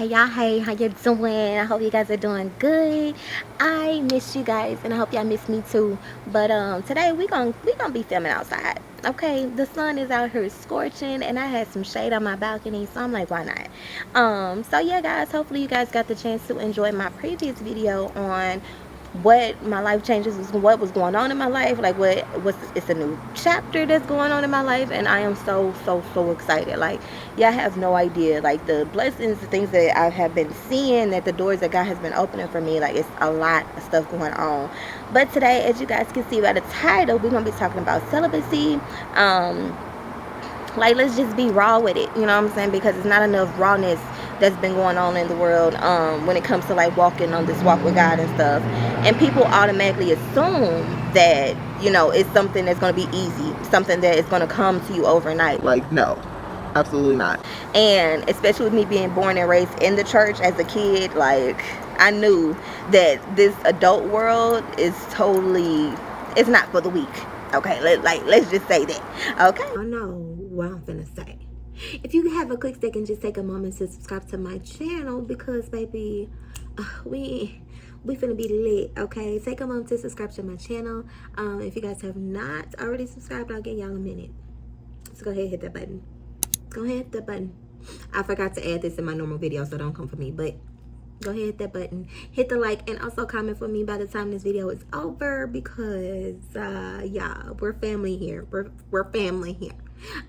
Hey y'all, hey, how you doing? I hope you guys are doing good. I miss you guys and I hope y'all miss me too. But today we gonna be filming outside. Okay, the sun is out here scorching and I had some shade on my balcony, so I'm like, why not? So yeah guys, hopefully you guys got the chance to enjoy my previous video on what my life changes was, what was going on in my life, like what was, it's a new chapter that's going on in my life, and I am so excited. Like, y'all have no idea, like the blessings, the things that I have been seeing, that the doors that God has been opening for me. Like, it's a lot of stuff going on. But today, as you guys can see by the title, we're gonna be talking about celibacy. Like, let's just be raw with it, you know what I'm saying, because it's not enough rawness that's been going on in the world when it comes to like walking on this walk with God and stuff. And people automatically assume that, you know, it's something that's going to be easy, something that is going to come to you overnight. Like, no, absolutely not. And especially with me being born and raised in the church as a kid, like, I knew that this adult world is totally, it's not for the weak. Okay, let's just say that. Okay. I know what I'm finna say. If you have a quick second, just take a moment to subscribe to my channel, because baby, we finna be lit. Okay, take a moment to subscribe to my channel. If you guys have not already subscribed, I'll give y'all a minute. So go ahead, hit that button. Go ahead, hit that button. I forgot to add this in my normal video, so don't come for me, but go ahead, hit that button, hit the like, and also comment for me by the time this video is over, because yeah, we're family here. We're family here.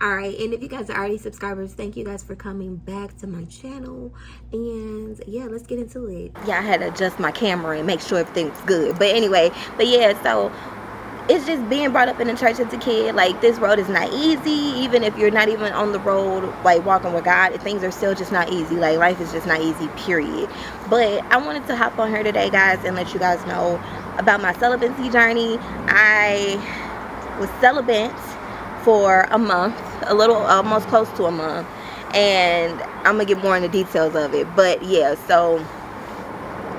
All right, and if you guys are already subscribers, thank you guys for coming back to my channel. And yeah, let's get into it. Yeah, I had to adjust my camera and make sure everything's good, but anyway, but yeah, so it's just being brought up in the church as a kid. Like, this road is not easy. Even if you're not even on the road, like walking with God, things are still just not easy. Like, life is just not easy, period. But I wanted to hop on here today, guys, and let you guys know about my celibacy journey. I was celibate for a month, a little, almost close to a month, and I'm gonna get more into details of it. But yeah, so,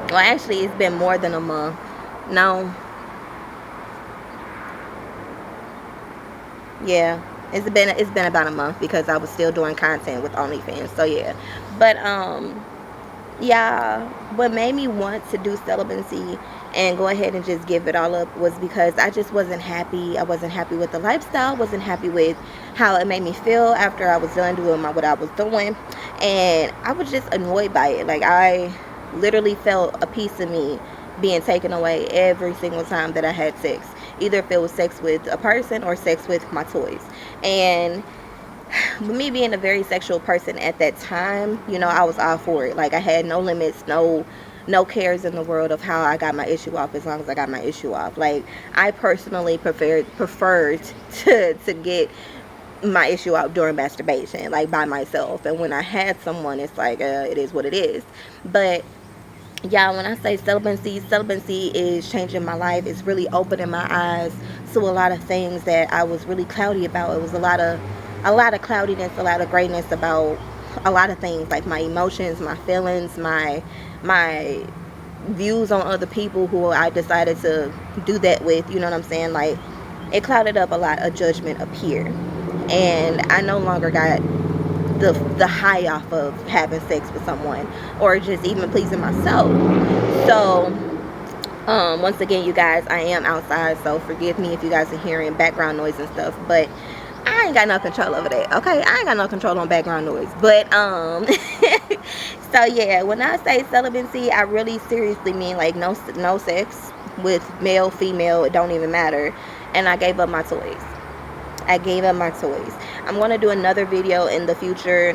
well, actually it's been more than a month. No, yeah, it's been about a month, because I was still doing content with OnlyFans. So yeah, but yeah, what made me want to do celibacy and go ahead and just give it all up was because I just wasn't happy. I wasn't happy with the lifestyle, wasn't happy with how it made me feel after I was done doing what I was doing, and I was just annoyed by it. Like, I literally felt a piece of me being taken away every single time that I had sex, either if it was sex with a person or sex with my toys. And me being a very sexual person at that time, you know, I was all for it. Like, I had no limits, no cares in the world of how I got my issue off, as long as I got my issue off. Like, I personally preferred to get my issue out during masturbation, like by myself. And when I had someone, it's like, it is what it is. But yeah, when I say celibacy is changing my life. It's really opening my eyes to a lot of things that I was really cloudy about. It was a lot of cloudiness, a lot of grayness about a lot of things, like my emotions, my feelings, my views on other people who I decided to do that with. You know what I'm saying? Like, it clouded up a lot of judgment up here, and I no longer got the high off of having sex with someone, or just even pleasing myself. So once again, you guys, I am outside, so forgive me if you guys are hearing background noise and stuff, but I ain't got no control over that. Okay, I ain't got no control on background noise. But so yeah, when I say celibacy, I really seriously mean like no sex with male, female, it don't even matter. And I gave up my toys. I gave up my toys. I'm going to do another video in the future,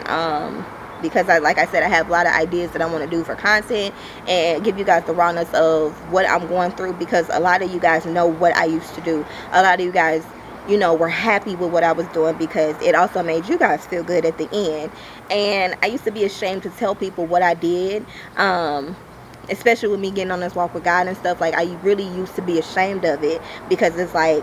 because like I said, I have a lot of ideas that I want to do for content and give you guys the rawness of what I'm going through, because a lot of you guys know what I used to do. A lot of you guys, you know, were happy with what I was doing, because it also made you guys feel good at the end. And I used to be ashamed to tell people what I did, especially with me getting on this walk with God and stuff. Like, I really used to be ashamed of it, because it's like,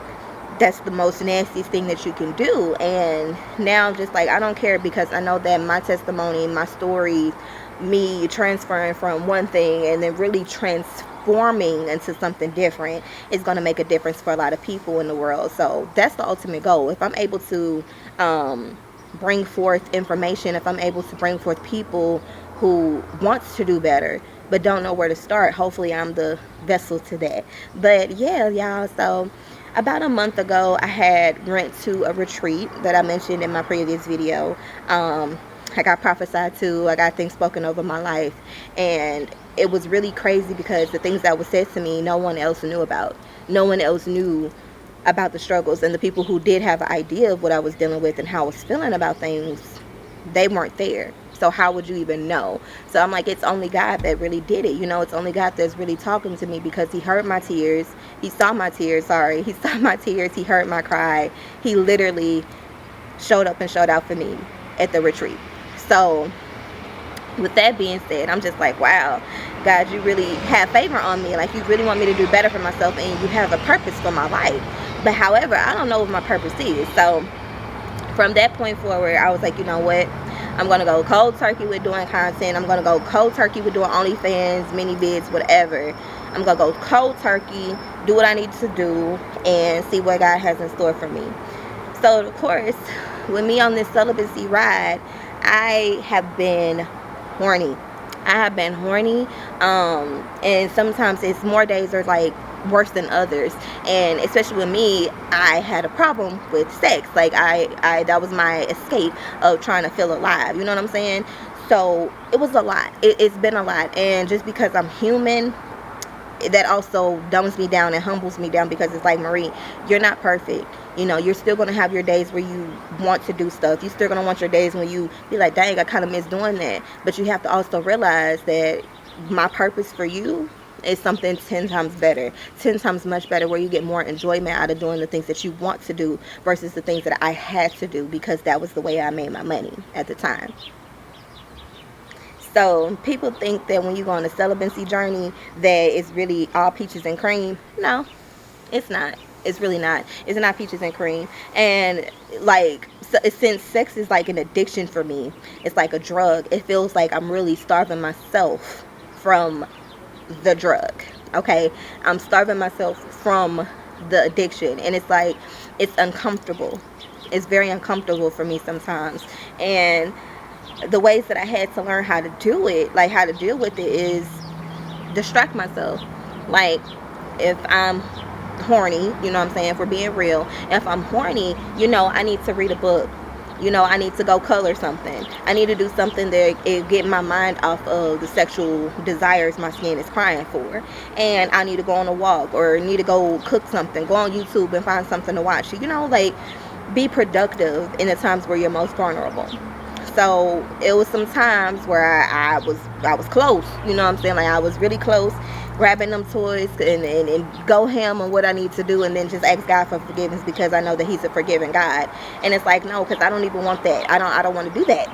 that's the most nastiest thing that you can do. And now I'm just like, I don't care, because I know that my testimony, my story, me transferring from one thing and then really transforming into something different is going to make a difference for a lot of people in the world. So that's the ultimate goal. If I'm able to bring forth information, if I'm able to bring forth people who wants to do better but don't know where to start. Hopefully I'm the vessel to that. But yeah, y'all, so about a month ago I had went to a retreat that I mentioned in my previous video. I got prophesied to, I got things spoken over my life, and it was really crazy because the things that were said to me no one else knew about. No one else knew about the struggles, and the people who did have an idea of what I was dealing with and how I was feeling about things, they weren't there. So how would you even know? So I'm like, it's only God that really did it. You know, it's only God that's really talking to me, because he heard my tears. He saw my tears, sorry. He saw my tears. He heard my cry. He literally showed up and showed out for me at the retreat. So with that being said, I'm just like, wow, God, you really have favor on me. Like, you really want me to do better for myself, and you have a purpose for my life. But however, I don't know what my purpose is. So from that point forward, I was like, you know what? I'm going to go cold turkey with doing content. I'm going to go cold turkey with doing OnlyFans, mini vids, whatever. I'm going to go cold turkey, do what I need to do, and see what God has in store for me. So, of course, with me on this celibacy ride, I have been horny. I have been horny, and sometimes it's more days are like worse than others. And especially with me, I had a problem with sex. Like I that was my escape of trying to feel alive, you know what I'm saying? So it was a lot. It's been a lot, and just because I'm human, that also dumbs me down and humbles me down, because it's like, Marie, you're not perfect. You know, you're still going to have your days where you want to do stuff. You're still going to want your days when you be like, dang, I kind of miss doing that. But you have to also realize that my purpose for you is something 10 times better, 10 times much better, where you get more enjoyment out of doing the things that you want to do versus the things that I had to do because that was the way I made my money at the time. So people think that when you go on a celibacy journey that it's really all peaches and cream. No, it's not. It's really not. It's not peaches and cream. And like, so, since sex is like an addiction for me, it's like a drug. It feels like I'm really starving myself from the drug. Okay, I'm starving myself from the addiction, and it's like, it's uncomfortable. It's very uncomfortable for me sometimes. And the ways that I had to learn how to do it, like how to deal with it, is distract myself. Like, if I'm horny, you know what I'm saying, if we're being real, if I'm horny, you know, I need to read a book. You know, I need to go color something. I need to do something that it get my mind off of the sexual desires my skin is crying for. And I need to go on a walk, or need to go cook something, go on YouTube and find something to watch. You know, like, be productive in the times where you're most vulnerable. So it was some times where I was close, you know what I'm saying? Like, I was really close, grabbing them toys and go ham on what I need to do, and then just ask God for forgiveness, because I know that he's a forgiving God. And it's like, no, because I don't even want that. I don't want to do that.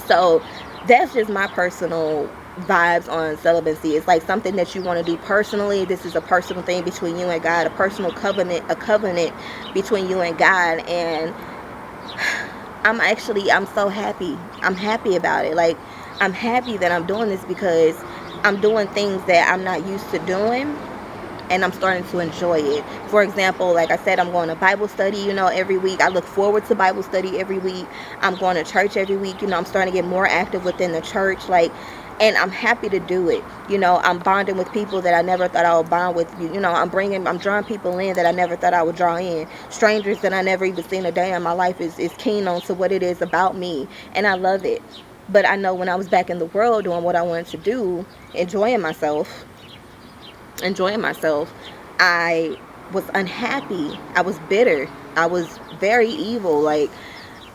So that's just my personal vibes on celibacy. It's like something that you want to do personally. This is a personal thing between you and God, a personal covenant, a covenant between you and God. And I'm so happy. I'm happy about it. Like, I'm happy that I'm doing this, because I'm doing things that I'm not used to doing, and I'm starting to enjoy it. For example, like I said, I'm going to Bible study, you know, every week. I look forward to Bible study every week. I'm going to church every week. You know, I'm starting to get more active within the church. Like, and I'm happy to do it. You know, I'm bonding with people that I never thought I would bond with. You know, I'm drawing people in that I never thought I would draw in. Strangers that I never even seen a day in my life is keen on to what it is about me. And I love it. But I know when I was back in the world doing what I wanted to do, enjoying myself, I was unhappy. I was bitter. I was very evil. Like,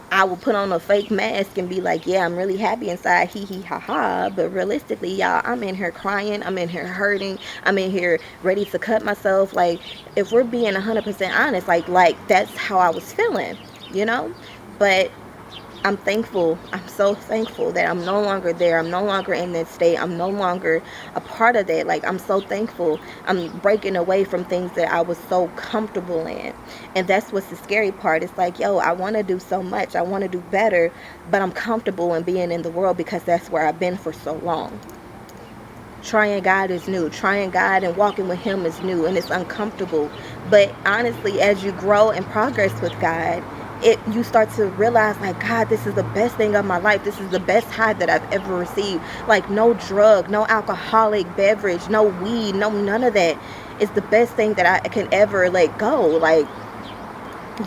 I would put on a fake mask and be like, yeah, I'm really happy inside, hee hee ha ha. But realistically, y'all, I'm in here crying. I'm in here hurting. I'm in here ready to cut myself. Like, if we're being 100% honest, like that's how I was feeling, you know? But I'm thankful. I'm so thankful that I'm no longer there. I'm no longer in that state. I'm no longer a part of that. Like, I'm so thankful. I'm breaking away from things that I was so comfortable in. And that's what's the scary part. It's like, yo, I want to do so much. I want to do better, but I'm comfortable in being in the world because that's where I've been for so long. Trying God is new. Trying God and walking with him is new, and it's uncomfortable. But honestly, as you grow and progress with God, you start to realize, like, God, this is the best thing of my life. This is the best high that I've ever received. Like, no drug, no alcoholic beverage, no weed, no none of that. It's the best thing that I can ever let go. Like,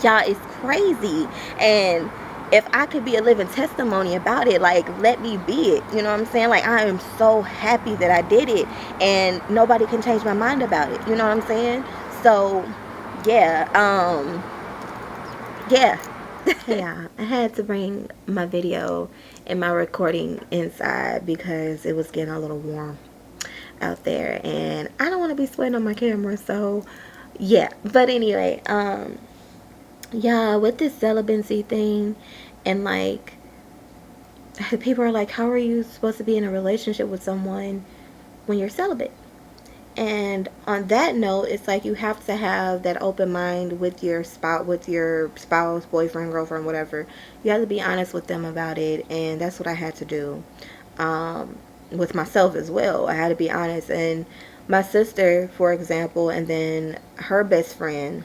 y'all, it's crazy. And if I could be a living testimony about it, like, let me be it. You know what I'm saying? Like, I am so happy that I did it, and nobody can change my mind about it. You know what I'm saying? So yeah, yeah. Yeah, I had to bring my video and my recording inside because it was getting a little warm out there, and I don't want to be sweating on my camera. So yeah, but anyway, yeah, with this celibacy thing, and like, people are like, how are you supposed to be in a relationship with someone when you're celibate? And on that note, it's like, you have to have that open mind with your spouse, boyfriend, girlfriend, whatever. You have to be honest with them about it, and that's what I had to do. With myself as well, I had to be honest. And my sister, for example, and then her best friend,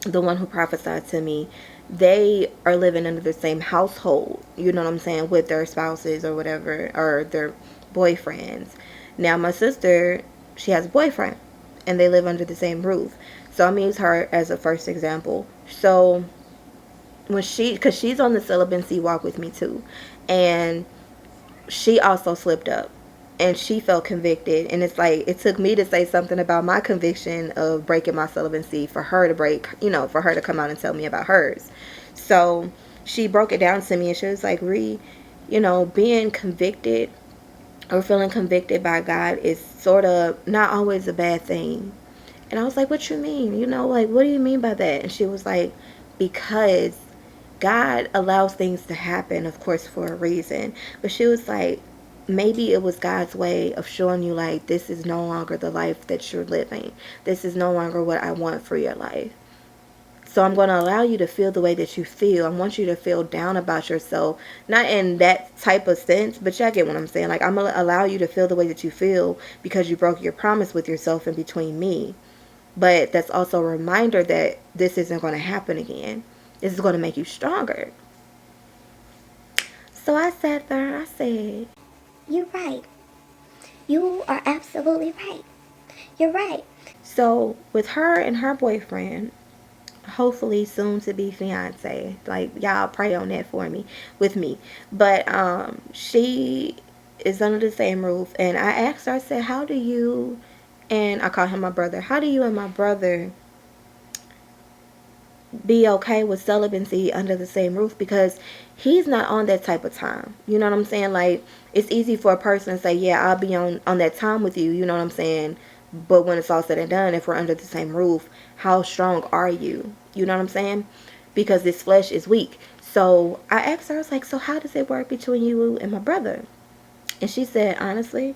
the one who prophesied to me, they are living under the same household, you know what I'm saying, with their spouses or whatever, or their boyfriends. Now my sister, she has a boyfriend, and they live under the same roof. So I'm gonna use her as a first example. So when because she's on the celibacy walk with me too, and she also slipped up, and she felt convicted. And it's like, it took me to say something about my conviction of breaking my celibacy for her to break, for her to come out and tell me about hers. So she broke it down to me, and she was like, being convicted or feeling convicted by God is sort of not always a bad thing. And I was like, what you mean? Like, what do you mean by that? And she was like, because God allows things to happen, of course, for a reason. But she was like, maybe it was God's way of showing you, like, this is no longer the life that you're living. This is no longer what I want for your life. So I'm going to allow you to feel the way that you feel. I want you to feel down about yourself. Not in that type of sense, but y'all get what I'm saying. Like, I'm going to allow you to feel the way that you feel because you broke your promise with yourself and between me. But that's also a reminder that this isn't going to happen again. This is going to make you stronger. So I sat there and I said, you're right. You are absolutely right. You're right. So with her and her boyfriend, hopefully soon to be fiance, like, y'all pray on that for me, with me. But she is under the same roof, and I asked her, I said, how do you, and I call him my brother, how do you and my brother be okay with celibacy under the same roof? Because he's not on that type of time. You know what I'm saying? Like, it's easy for a person to say, yeah, I'll be on that time with you. You know what I'm saying? But when it's all said and done, if we're under the same roof, how strong are you? You know what I'm saying? Because this flesh is weak. So I asked her, I was like, so how does it work between you and my brother? And she said, honestly,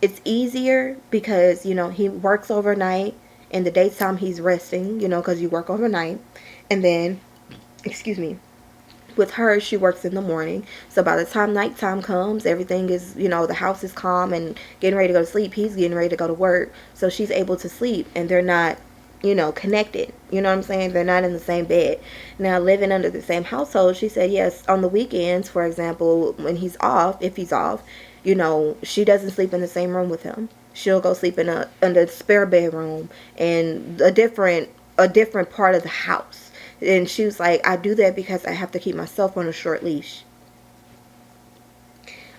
it's easier because, he works overnight. In the daytime, he's resting, because you work overnight. And then, excuse me, with her, she works in the morning. So by the time nighttime comes, everything is, the house is calm and getting ready to go to sleep. He's getting ready to go to work. So she's able to sleep, and they're not, connected. You know what I'm saying? They're not in the same bed. Now, living under the same household, she said, yes, on the weekends, for example, when he's off, if he's off, she doesn't sleep in the same room with him. She'll go sleep in the spare bedroom and a different part of the house. And she was like, I do that because I have to keep myself on a short leash.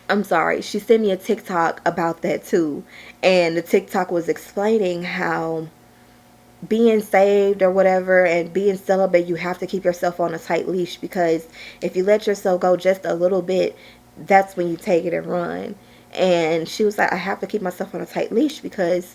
I'm sorry. She sent me a TikTok about that too. And the TikTok was explaining how being saved or whatever and being celibate, you have to keep yourself on a tight leash, because if you let yourself go just a little bit, that's when you take it and run. And she was like, I have to keep myself on a tight leash because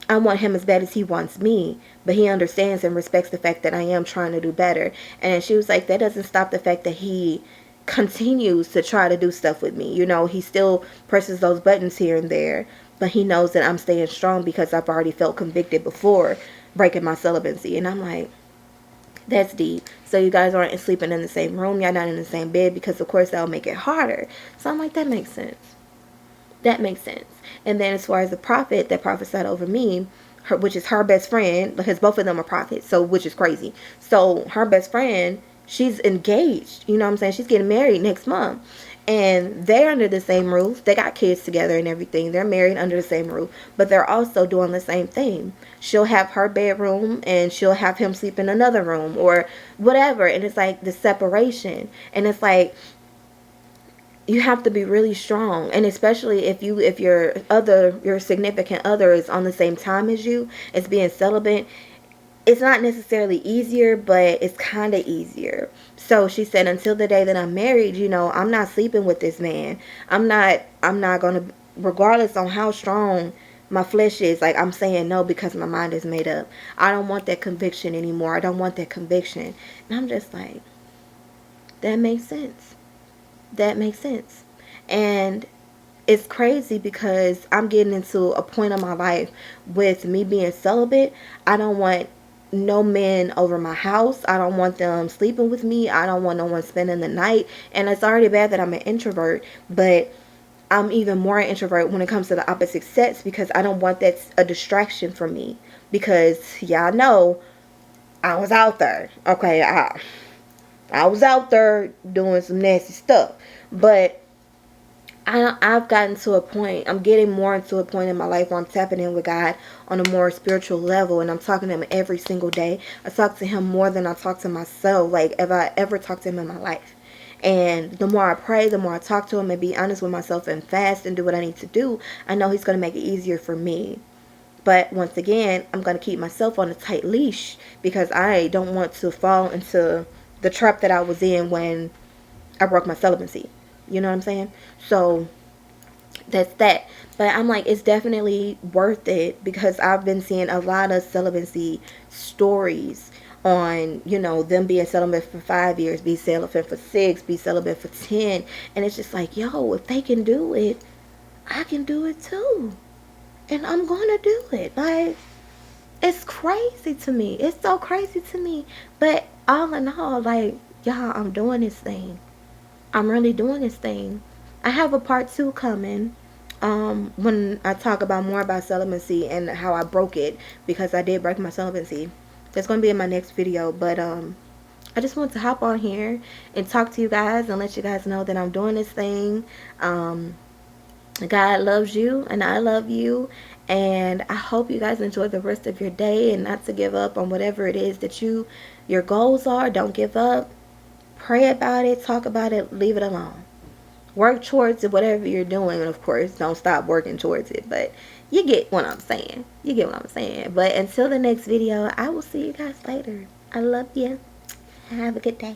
I want him as bad as he wants me, but he understands and respects the fact that I am trying to do better. And she was like, that doesn't stop the fact that he continues to try to do stuff with me. He still presses those buttons here and there, but he knows that I'm staying strong because I've already felt convicted before breaking my celibacy. And I'm like, that's deep. So you guys aren't sleeping in the same room. Y'all not in the same bed because, of course, that'll make it harder. So I'm like, that makes sense. That makes sense. And then as far as the prophet that prophesied over me, which is her best friend, because both of them are prophets, so which is crazy. So her best friend, She's engaged, you know what I'm saying? She's getting married next month. And they're under the same roof. They got kids together and everything. They're married under the same roof. But they're also doing the same thing. She'll have her bedroom and she'll have him sleep in another room or whatever. And it's like the separation. And it's like, you have to be really strong. And especially if your significant other is on the same time as you, as being celibate, it's not necessarily easier, but it's kind of easier. So she said, until the day that I'm married, you know, I'm not sleeping with this man. I'm not going to, regardless on how strong my flesh is, like, I'm saying no because my mind is made up. I don't want that conviction anymore. I don't want that conviction. And I'm just like, that makes sense. That makes sense. And it's crazy because I'm getting into a point in my life with me being celibate. I don't want no men over my house. I don't want them sleeping with me. I don't want no one spending the night. And it's already bad that I'm an introvert, but I'm even more an introvert when it comes to the opposite sex because I don't want that a distraction for me. Because y'all know I was out there. Okay, I was out there doing some nasty stuff. But I've gotten to a point, I'm getting more into a point in my life where I'm tapping in with God on a more spiritual level, and I'm talking to him every single day. I talk to him more than I talk to myself, like if I ever talk to him in my life. And the more I pray, the more I talk to him and be honest with myself and fast and do what I need to do, I know he's going to make it easier for me. But once again, I'm going to keep myself on a tight leash because I don't want to fall into the trap that I was in when I broke my celibacy. You know what I'm saying? So that's that. But I'm like, it's definitely worth it because I've been seeing a lot of celibacy stories on, you know, them being celibate for 5 years, be celibate for 6, be celibate for 10. And it's just like, yo, if they can do it, I can do it too. And I'm going to do it. Like, it's crazy to me. It's so crazy to me. But all in all, like, y'all, I'm doing this thing. I'm really doing this thing. I have a part 2 coming when I talk about more about celibacy and how I broke it, because I did break my celibacy. That's going to be in my next video. But I just want to hop on here and talk to you guys and let you guys know that I'm doing this thing. God loves you and I love you, and I hope you guys enjoy the rest of your day and not to give up on whatever it is that your goals are. Don't give up. Pray about it, talk about it, leave it alone. Work towards it, whatever you're doing, and of course, don't stop working towards it. But you get what I'm saying. You get what I'm saying. But until the next video, I will see you guys later. I love you. Have a good day.